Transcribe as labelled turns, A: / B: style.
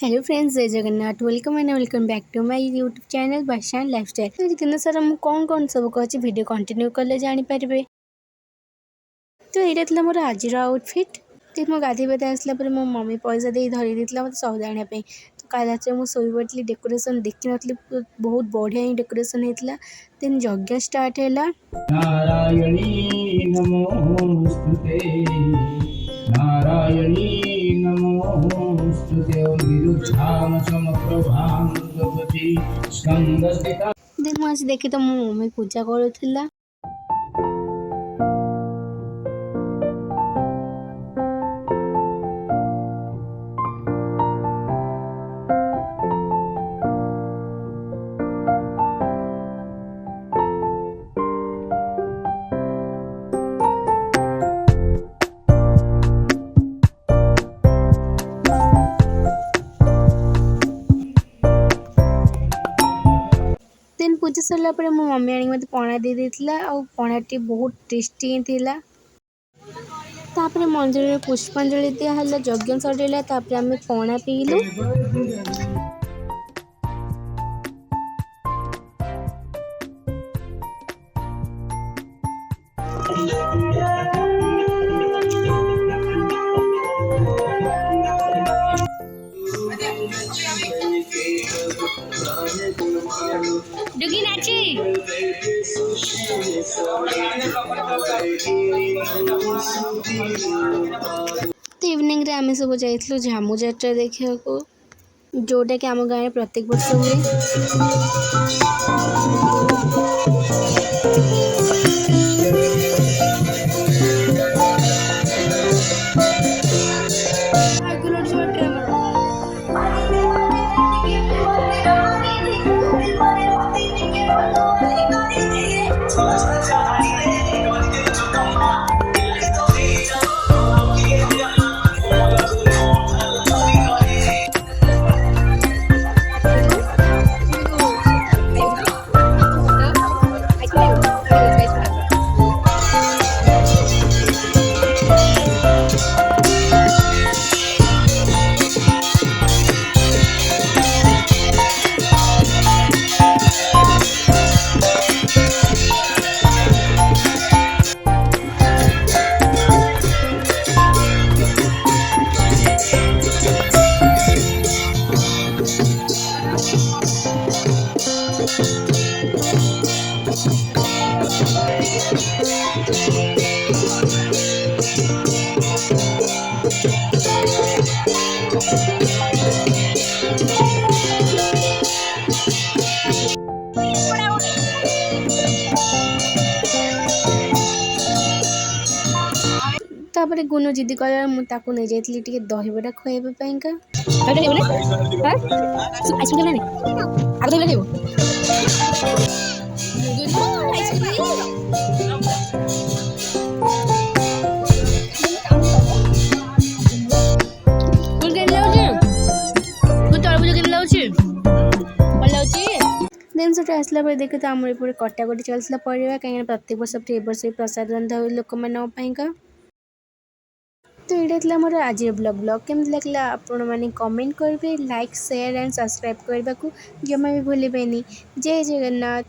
A: Hello friends, जय Jagannath. Welcome and welcome back to my YouTube channel Badshah lifestyle. तो दिन सारा मुझे कौन कौन सब कह वीडियो कंटिन्यू कले जानीपारे। तो यहाँ था मोर आज आउटफिट। तो मो गाधी बाधी आसला मो मम्मी पैसा दे धरी देता मतलब सौदा आने। तो काल रात मुझे शोई पड़ी डेकोरेशन देखी नी, बहुत बढ़िया ही डेकोरेशन होता। देन यज्ञ स्टार्ट है।
B: नारायणी नमोस्तुते नारायणी नमोस्तुते विरुद्धाम समप्रभां भगवती स्कंदस्थिता।
A: देन मुझे देखी तो मो मम्मी पूजा करुला। देन पूजा सरला मो मम्मी आनी मत पणा दे देथिला आ पणाटी बहुत टेस्टी थिला। तापर मंदिर में पुष्पांजलि दिहला, यज्ञ सरिला, तापर आम पणा पीलु। डुगी नाची तो इवनिंग रे आम सब जाइलु झामू जात्रा देखा को, जोटा कि आम गाँव प्रत्येक वर्ष हुए। तापर गुनु जिद्दी कला मुझे नहीं जाइली टे दहीबरा खुआइबापा। देन से आसला देखे तो आम कटाकटी चलता परिवा कहीं प्रत्येक वर्ष वर्ष प्रसाद रंधा हुए लोक मानका। तो ये था मोर आज ब्लॉग केमती लगे आपण मैंने कमेंट करेंगे, लाइक शेयर एंड सब्सक्राइब करने को जमा भी भूलें। जय जगन्नाथ।